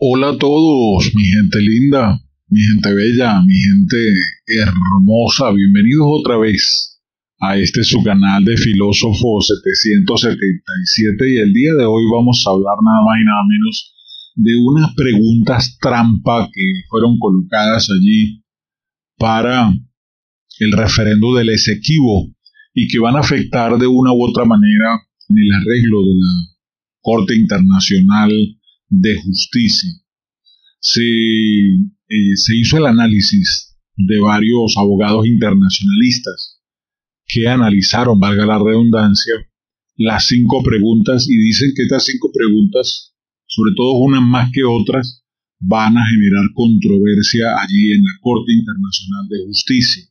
Hola a todos, mi gente linda, mi gente bella, mi gente hermosa. Bienvenidos otra vez a este su canal de Filósofo 777 y el día de hoy vamos a hablar nada más y nada menos de unas preguntas trampa que fueron colocadas allí para el referendo del Esequibo y que van a afectar de una u otra manera en el arreglo de la Corte Internacional de Justicia. Se hizo el análisis de varios abogados internacionalistas que analizaron, valga la redundancia, las 5 preguntas y dicen que estas 5 preguntas, sobre todo unas más que otras, van a generar controversia allí en la Corte Internacional de Justicia.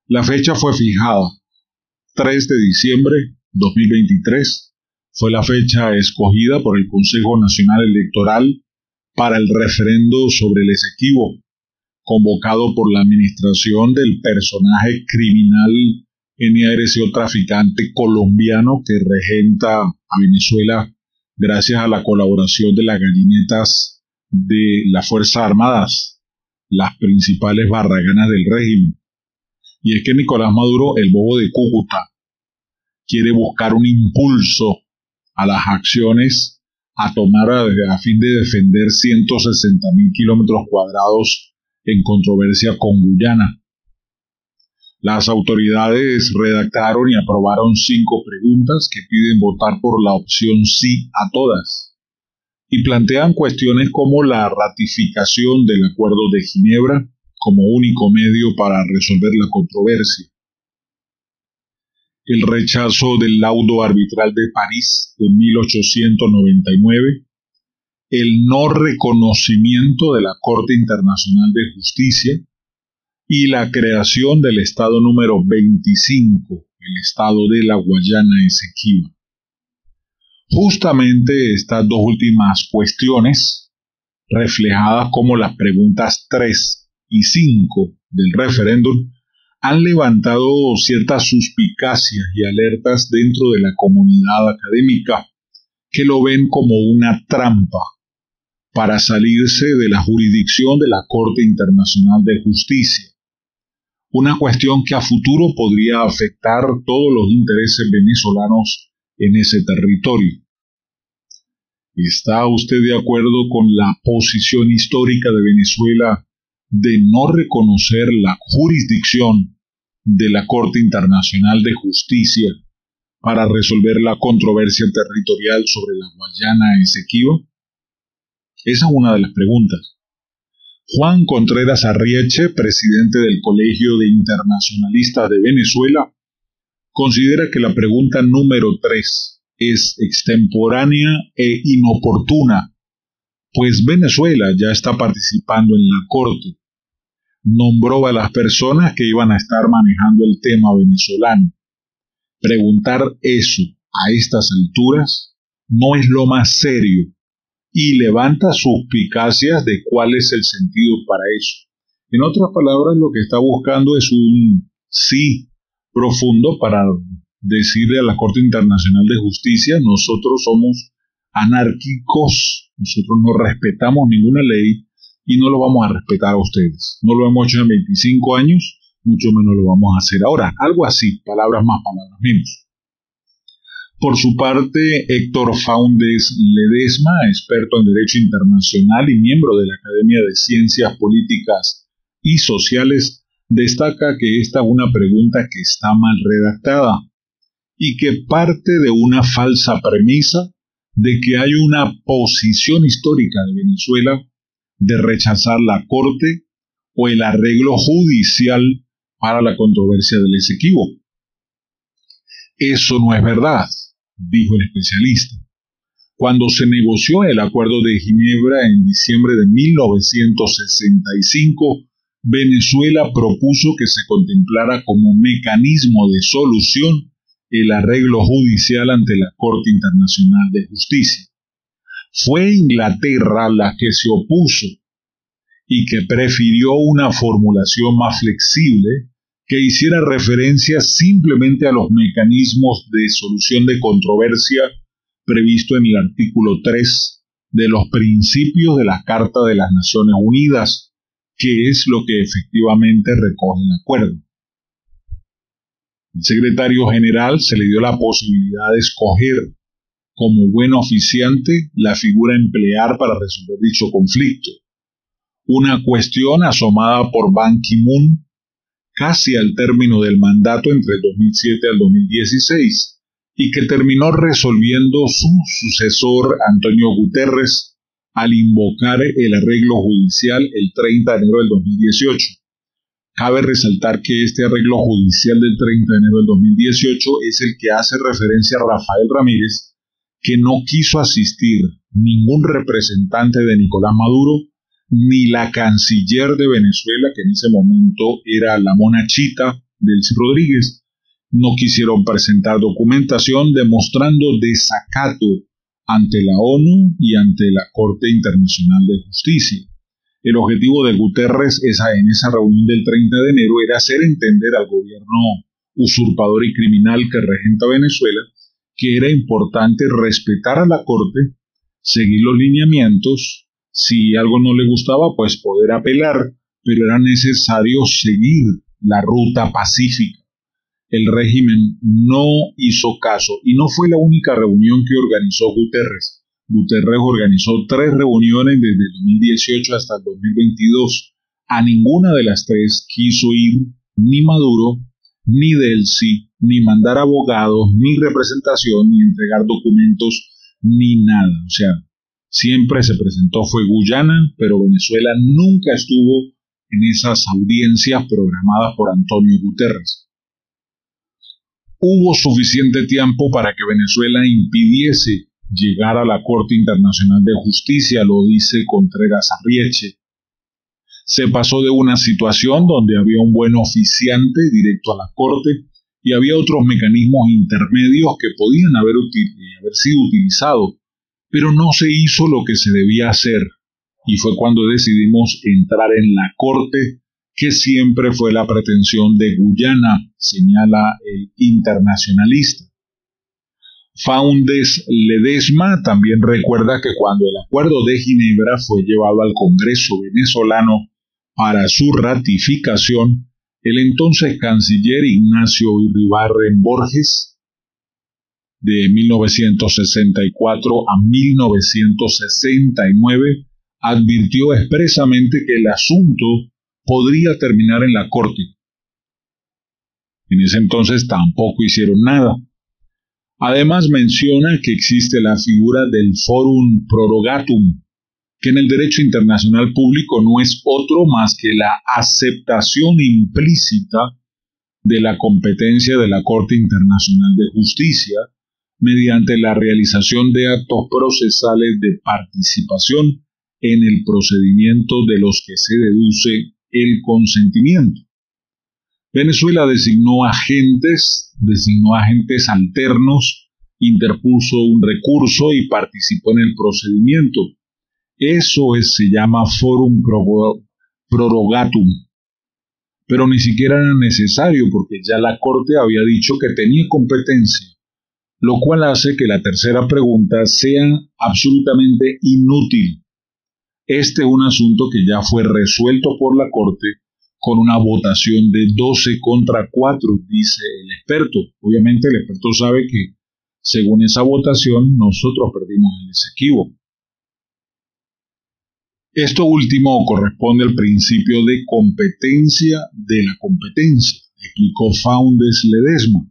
La fecha fue fijada, 3 de diciembre de 2023. Fue la fecha escogida por el Consejo Nacional Electoral para el referendo sobre el Esequibo, convocado por la administración del personaje criminal NARCO traficante colombiano que regenta a Venezuela gracias a la colaboración de las gallinetas de las Fuerzas Armadas, las principales barraganas del régimen. Y es que Nicolás Maduro, el bobo de Cúcuta, quiere buscar un impulso a las acciones a tomar a fin de defender 160.000 kilómetros cuadrados en controversia con Guyana. Las autoridades redactaron y aprobaron 5 preguntas que piden votar por la opción sí a todas y plantean cuestiones como la ratificación del Acuerdo de Ginebra como único medio para resolver la controversia, el rechazo del laudo arbitral de París de 1899, el no reconocimiento de la Corte Internacional de Justicia y la creación del Estado número 25, el Estado de la Guayana Esequiba. Justamente estas 2 últimas cuestiones, reflejadas como las preguntas 3 y 5 del referéndum, han levantado ciertas suspicacias y alertas dentro de la comunidad académica que lo ven como una trampa para salirse de la jurisdicción de la Corte Internacional de Justicia. Una cuestión que a futuro podría afectar todos los intereses venezolanos en ese territorio. ¿Está usted de acuerdo con la posición histórica de Venezuela de no reconocer la jurisdicción de la Corte Internacional de Justicia para resolver la controversia territorial sobre la Guayana Esequiba? Esa es una de las preguntas. Juan Contreras Arrieche, presidente del Colegio de Internacionalistas de Venezuela, considera que la pregunta número 3 es extemporánea e inoportuna, pues Venezuela ya está participando en la Corte. Nombró a las personas que iban a estar manejando el tema venezolano. Preguntar eso a estas alturas no es lo más serio y levanta suspicacias de cuál es el sentido para eso. En otras palabras, lo que está buscando es un sí profundo para decirle a la Corte Internacional de Justicia: nosotros somos anárquicos, nosotros no respetamos ninguna ley y no lo vamos a respetar a ustedes. No lo hemos hecho en 25 años, mucho menos lo vamos a hacer ahora. Algo así, palabras más, palabras menos. Por su parte, Héctor Faúndez Ledesma, experto en Derecho Internacional y miembro de la Academia de Ciencias Políticas y Sociales, destaca que esta es una pregunta que está mal redactada y que parte de una falsa premisa de que hay una posición histórica de Venezuela de rechazar la Corte o el arreglo judicial para la controversia del Esequibo. Eso no es verdad, dijo el especialista. Cuando se negoció el Acuerdo de Ginebra en diciembre de 1965, Venezuela propuso que se contemplara como mecanismo de solución el arreglo judicial ante la Corte Internacional de Justicia. Fue Inglaterra la que se opuso y que prefirió una formulación más flexible que hiciera referencia simplemente a los mecanismos de solución de controversia previsto en el artículo 3 de los principios de la Carta de las Naciones Unidas, que es lo que efectivamente recoge el acuerdo. Al secretario general se le dio la posibilidad de escoger como buen oficiante la figura a emplear para resolver dicho conflicto. Una cuestión asomada por Ban Ki-moon casi al término del mandato entre el 2007 al 2016 y que terminó resolviendo su sucesor Antonio Guterres al invocar el arreglo judicial el 30 de enero del 2018. Cabe resaltar que este arreglo judicial del 30 de enero del 2018 es el que hace referencia a Rafael Ramírez, que no quiso asistir ningún representante de Nicolás Maduro, ni la canciller de Venezuela, que en ese momento era la monachita Delcy Rodríguez. No quisieron presentar documentación demostrando desacato ante la ONU y ante la Corte Internacional de Justicia. El objetivo de Guterres en esa reunión del 30 de enero era hacer entender al gobierno usurpador y criminal que regenta Venezuela que era importante respetar a la Corte, seguir los lineamientos. Si algo no le gustaba, pues poder apelar, pero era necesario seguir la ruta pacífica. El régimen no hizo caso y no fue la única reunión que organizó Guterres. Guterres organizó 3 reuniones desde el 2018 hasta el 2022. A ninguna de las 3 quiso ir ni Maduro, ni Delcy, ni mandar abogados, ni representación, ni entregar documentos, ni nada. O sea, siempre se presentó fue Guyana, pero Venezuela nunca estuvo en esas audiencias programadas por Antonio Guterres. Hubo suficiente tiempo para que Venezuela impidiese llegar a la Corte Internacional de Justicia, lo dice Contreras Arrieche. Se pasó de una situación donde había un buen oficiante directo a la Corte y había otros mecanismos intermedios que podían haber sido utilizados, pero no se hizo lo que se debía hacer, y fue cuando decidimos entrar en la Corte, que siempre fue la pretensión de Guyana, señala el internacionalista. Faúndez Ledesma también recuerda que cuando el Acuerdo de Ginebra fue llevado al Congreso venezolano para su ratificación, el entonces canciller Ignacio Iribarren Borges, de 1964 a 1969, advirtió expresamente que el asunto podría terminar en la Corte. En ese entonces tampoco hicieron nada. Además menciona que existe la figura del forum prorogatum, que en el derecho internacional público no es otro más que la aceptación implícita de la competencia de la Corte Internacional de Justicia mediante la realización de actos procesales de participación en el procedimiento de los que se deduce el consentimiento. Venezuela designó agentes alternos, interpuso un recurso y participó en el procedimiento. Eso se llama forum prorogatum. Pero ni siquiera era necesario porque ya la Corte había dicho que tenía competencia, lo cual hace que la tercera pregunta sea absolutamente inútil. Este es un asunto que ya fue resuelto por la Corte con una votación de 12 contra 4, dice el experto. Obviamente el experto sabe que según esa votación nosotros perdimos el Esequibo. Esto último corresponde al principio de competencia de la competencia, explicó Faúndez Ledesma.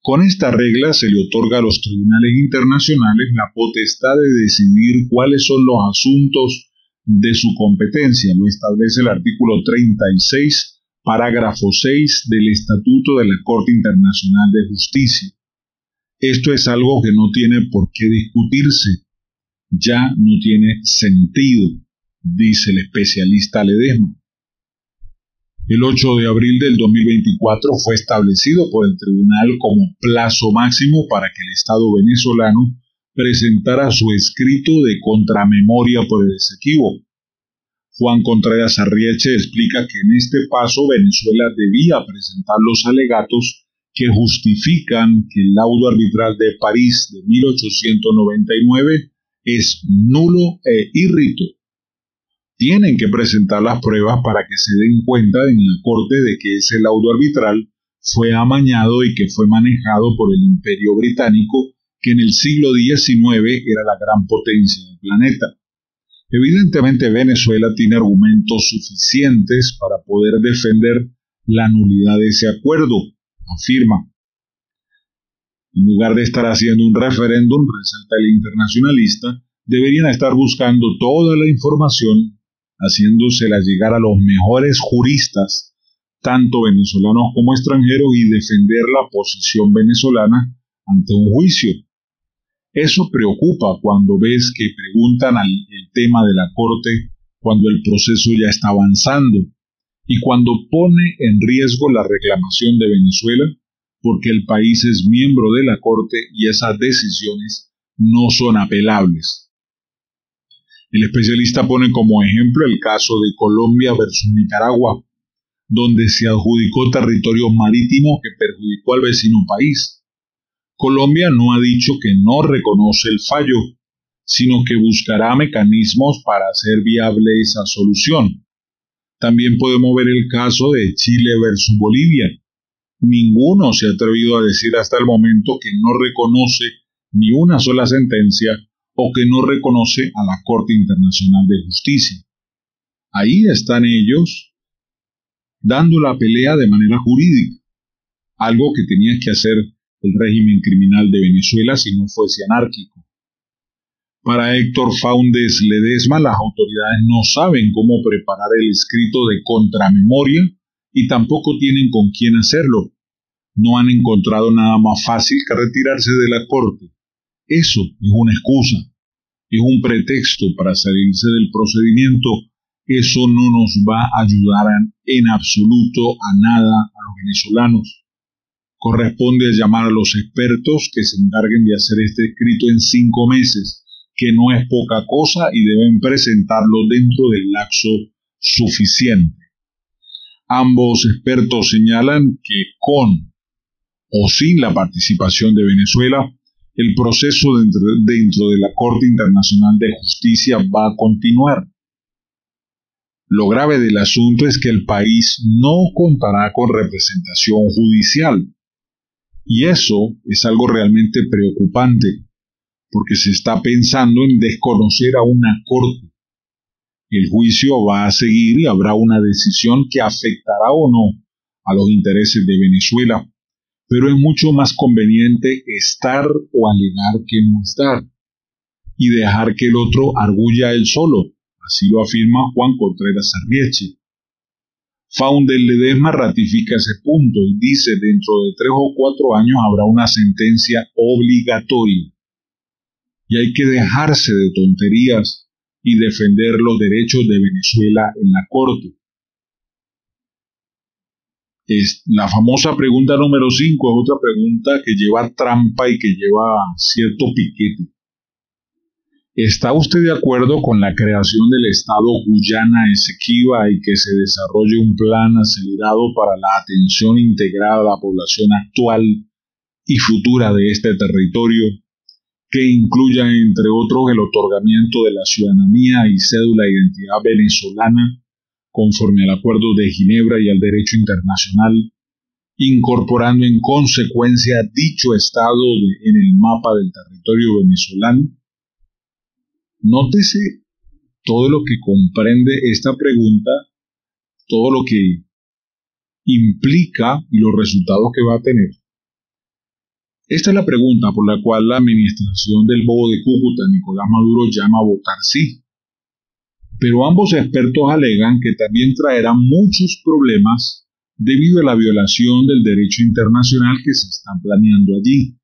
Con esta regla se le otorga a los tribunales internacionales la potestad de decidir cuáles son los asuntos de su competencia. Lo establece el artículo 36, parágrafo 6 del Estatuto de la Corte Internacional de Justicia. Esto es algo que no tiene por qué discutirse, ya no tiene sentido, dice el especialista Ledesma. El 8 de abril del 2024 fue establecido por el tribunal como plazo máximo para que el Estado venezolano presentara su escrito de contramemoria por el Esequibo. Juan Contreras Arrieche explica que en este paso Venezuela debía presentar los alegatos que justifican que el laudo arbitral de París de 1899 es nulo e irrito. Tienen que presentar las pruebas para que se den cuenta en la corte de que ese laudo arbitral fue amañado y que fue manejado por el Imperio Británico, que en el siglo XIX era la gran potencia del planeta. Evidentemente Venezuela tiene argumentos suficientes para poder defender la nulidad de ese acuerdo, afirma. En lugar de estar haciendo un referéndum, resalta el internacionalista, deberían estar buscando toda la información, haciéndosela llegar a los mejores juristas, tanto venezolanos como extranjeros, y defender la posición venezolana ante un juicio. Eso preocupa cuando ves que preguntan el tema de la Corte cuando el proceso ya está avanzando y cuando pone en riesgo la reclamación de Venezuela porque el país es miembro de la Corte y esas decisiones no son apelables. El especialista pone como ejemplo el caso de Colombia versus Nicaragua, donde se adjudicó territorio marítimo que perjudicó al vecino país. Colombia no ha dicho que no reconoce el fallo, sino que buscará mecanismos para hacer viable esa solución. También podemos ver el caso de Chile versus Bolivia. Ninguno se ha atrevido a decir hasta el momento que no reconoce ni una sola sentencia o que no reconoce a la Corte Internacional de Justicia. Ahí están ellos dando la pelea de manera jurídica, algo que tenía que hacer el régimen criminal de Venezuela si no fuese anárquico. Para Héctor Faúndez Ledesma, las autoridades no saben cómo preparar el escrito de contramemoria y tampoco tienen con quién hacerlo. No han encontrado nada más fácil que retirarse de la corte. Eso es una excusa, es un pretexto para salirse del procedimiento. Eso no nos va a ayudar en absoluto a nada a los venezolanos. Corresponde llamar a los expertos que se encarguen de hacer este escrito en 5 meses, que no es poca cosa y deben presentarlo dentro del lapso suficiente. Ambos expertos señalan que con o sin la participación de Venezuela, el proceso dentro de la Corte Internacional de Justicia va a continuar. Lo grave del asunto es que el país no contará con representación judicial. Y eso es algo realmente preocupante, porque se está pensando en desconocer a una corte. El juicio va a seguir y habrá una decisión que afectará o no a los intereses de Venezuela, pero es mucho más conveniente estar o alegar que no estar, y dejar que el otro arguya él solo, así lo afirma Juan Contreras Arrieche. Faúndez Ledesma ratifica ese punto y dice dentro de 3 o 4 años habrá una sentencia obligatoria. Y hay que dejarse de tonterías y defender los derechos de Venezuela en la Corte. La famosa pregunta número 5 es otra pregunta que lleva trampa y que lleva cierto piquete. ¿Está usted de acuerdo con la creación del Estado Guyana Esequiba y que se desarrolle un plan acelerado para la atención integrada a la población actual y futura de este territorio, que incluya, entre otros, el otorgamiento de la ciudadanía y cédula de identidad venezolana, conforme al Acuerdo de Ginebra y al derecho internacional, incorporando en consecuencia dicho Estado en el mapa del territorio venezolano? Nótese todo lo que comprende esta pregunta, todo lo que implica y los resultados que va a tener. Esta es la pregunta por la cual la administración del Bobo de Cúcuta, Nicolás Maduro, llama a votar sí. Pero ambos expertos alegan que también traerá muchos problemas debido a la violación del derecho internacional que se están planeando allí.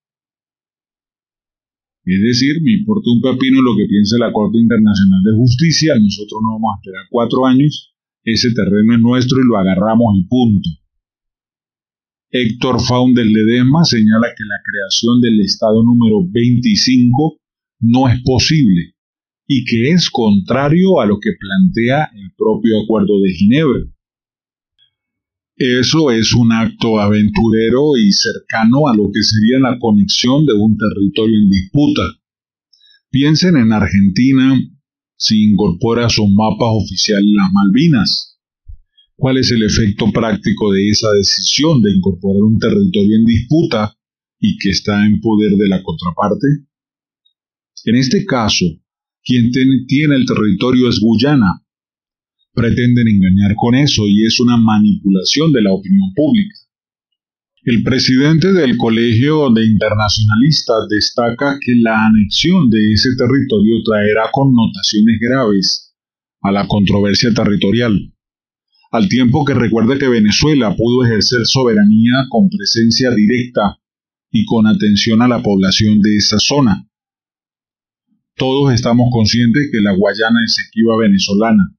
Es decir, me importa un pepino lo que piense la Corte Internacional de Justicia, nosotros no vamos a esperar 4 años, ese terreno es nuestro y lo agarramos y punto. Héctor Faúndez Ledesma señala que la creación del Estado número 25 no es posible y que es contrario a lo que plantea el propio Acuerdo de Ginebra. Eso es un acto aventurero y cercano a lo que sería la conexión de un territorio en disputa. Piensen en Argentina si incorpora a sus mapas oficiales las Malvinas. ¿Cuál es el efecto práctico de esa decisión de incorporar un territorio en disputa y que está en poder de la contraparte? En este caso, quien tiene el territorio es Guyana. Pretenden engañar con eso y es una manipulación de la opinión pública. El presidente del Colegio de Internacionalistas destaca que la anexión de ese territorio traerá connotaciones graves a la controversia territorial, al tiempo que recuerda que Venezuela pudo ejercer soberanía con presencia directa y con atención a la población de esa zona. Todos estamos conscientes que la Guayana Esequiba venezolana.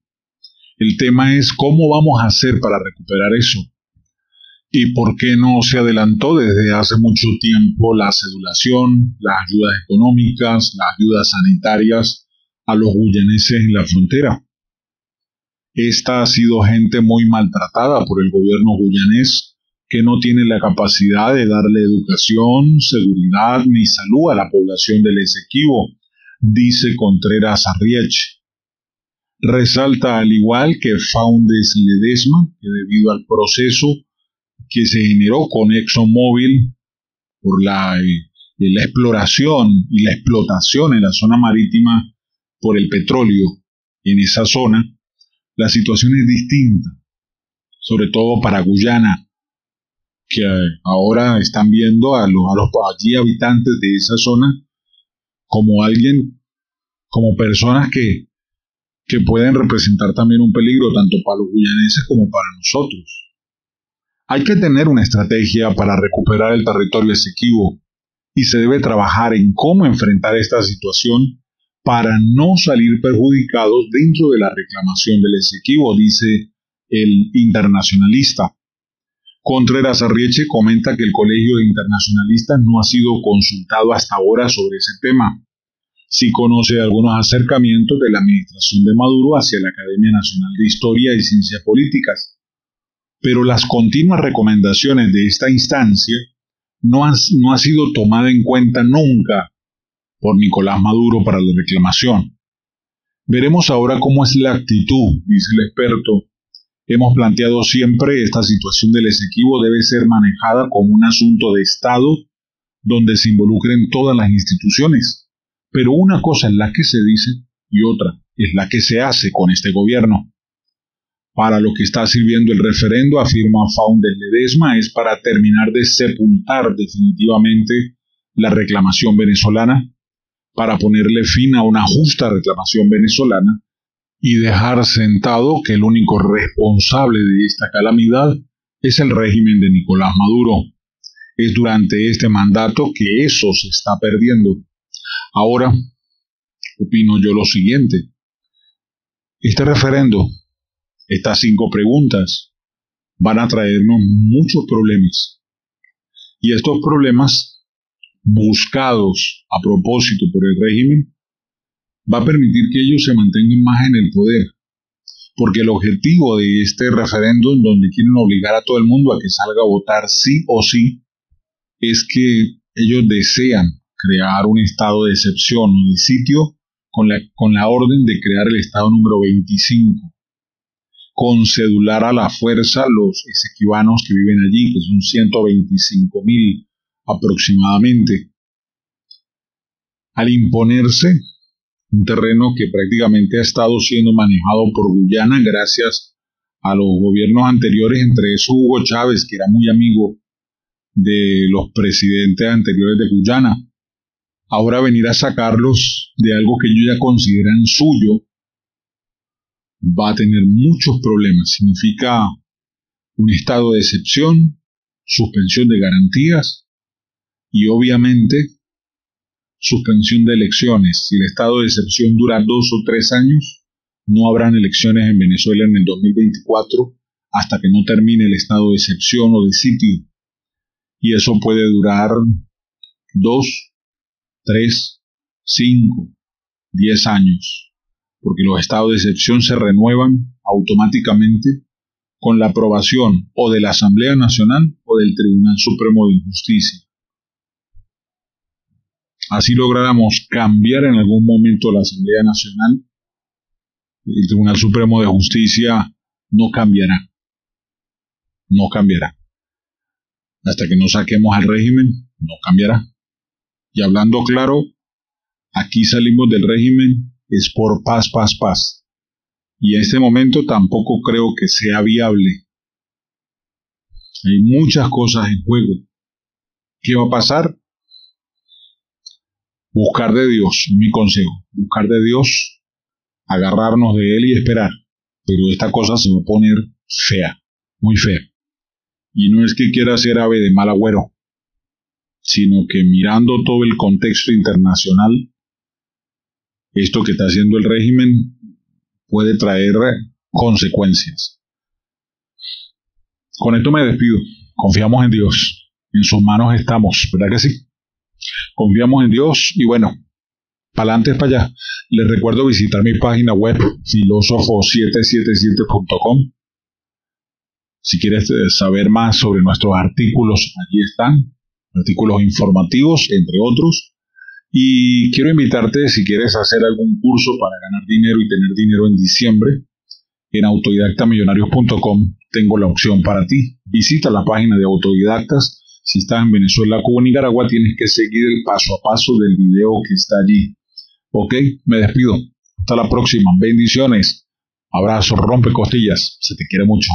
El tema es cómo vamos a hacer para recuperar eso. ¿Y por qué no se adelantó desde hace mucho tiempo la cedulación, las ayudas económicas, las ayudas sanitarias a los guyaneses en la frontera? Esta ha sido gente muy maltratada por el gobierno guyanés, que no tiene la capacidad de darle educación, seguridad ni salud a la población del Esequibo, dice Contreras Arriech. Resalta al igual que Faundes Ledesma que debido al proceso que se generó con ExxonMobil por la exploración y la explotación en la zona marítima por el petróleo en esa zona, la situación es distinta, sobre todo para Guyana, que ahora están viendo a los allí habitantes de esa zona como personas que pueden representar también un peligro tanto para los guyaneses como para nosotros. Hay que tener una estrategia para recuperar el territorio esequibo y se debe trabajar en cómo enfrentar esta situación para no salir perjudicados dentro de la reclamación del Esequibo, dice el internacionalista. Contreras Arrieche comenta que el Colegio de Internacionalistas no ha sido consultado hasta ahora sobre ese tema. Sí conoce algunos acercamientos de la administración de Maduro hacia la Academia Nacional de Historia y Ciencias Políticas, pero las continuas recomendaciones de esta instancia no ha sido tomada en cuenta nunca por Nicolás Maduro para la reclamación. Veremos ahora cómo es la actitud, dice el experto. Hemos planteado siempre esta situación del Esequibo debe ser manejada como un asunto de Estado donde se involucren todas las instituciones. Pero una cosa es la que se dice y otra es la que se hace con este gobierno. Para lo que está sirviendo el referendo, afirma Faundes Ledesma, es para terminar de sepultar definitivamente la reclamación venezolana, para ponerle fin a una justa reclamación venezolana y dejar sentado que el único responsable de esta calamidad es el régimen de Nicolás Maduro. Es durante este mandato que eso se está perdiendo. Ahora, opino yo lo siguiente. Este referendo, estas 5 preguntas, van a traernos muchos problemas. Y estos problemas, buscados a propósito por el régimen, va a permitir que ellos se mantengan más en el poder. Porque el objetivo de este referéndum, donde quieren obligar a todo el mundo a que salga a votar sí o sí, es que ellos desean crear un estado de excepción o de sitio con la orden de crear el estado número 25. Con cedular a la fuerza los esequibanos que viven allí, que son 125,000 aproximadamente. Al imponerse un terreno que prácticamente ha estado siendo manejado por Guyana gracias a los gobiernos anteriores, entre esos Hugo Chávez, que era muy amigo de los presidentes anteriores de Guyana. Ahora venir a sacarlos de algo que ellos ya consideran suyo va a tener muchos problemas. Significa un estado de excepción, suspensión de garantías y obviamente suspensión de elecciones. Si el estado de excepción dura 2 o 3 años, no habrán elecciones en Venezuela en el 2024 hasta que no termine el estado de excepción o de sitio. Y eso puede durar 2, 3, 5, 10 años, porque los estados de excepción se renuevan automáticamente con la aprobación o de la Asamblea Nacional o del Tribunal Supremo de Justicia. así lográramos cambiar en algún momento la Asamblea Nacional, el Tribunal Supremo de Justicia no cambiará. No cambiará. Hasta que no saquemos al régimen, no cambiará. Y hablando claro, aquí salimos del régimen es por paz, paz, paz. Y en este momento tampoco creo que sea viable. Hay muchas cosas en juego. ¿Qué va a pasar? Buscar de Dios, mi consejo. Buscar de Dios, agarrarnos de Él y esperar. Pero esta cosa se va a poner fea, muy fea. Y no es que quiera ser ave de mal agüero, sino que mirando todo el contexto internacional, esto que está haciendo el régimen puede traer consecuencias. Con esto me despido. Confiamos en Dios. En sus manos estamos, ¿verdad que sí? Confiamos en Dios y bueno, para adelante es para allá. Les recuerdo visitar mi página web filosofo777.com. Si quieres saber más sobre nuestros artículos, allí están. Artículos informativos, entre otros. Y quiero invitarte, si quieres hacer algún curso para ganar dinero y tener dinero en diciembre, en autodidactamillonarios.com tengo la opción para ti. Visita la página de Autodidactas. Si estás en Venezuela, Cuba o Nicaragua, tienes que seguir el paso a paso del video que está allí. Ok, me despido. Hasta la próxima. Bendiciones. Abrazo, rompe costillas. Se te quiere mucho.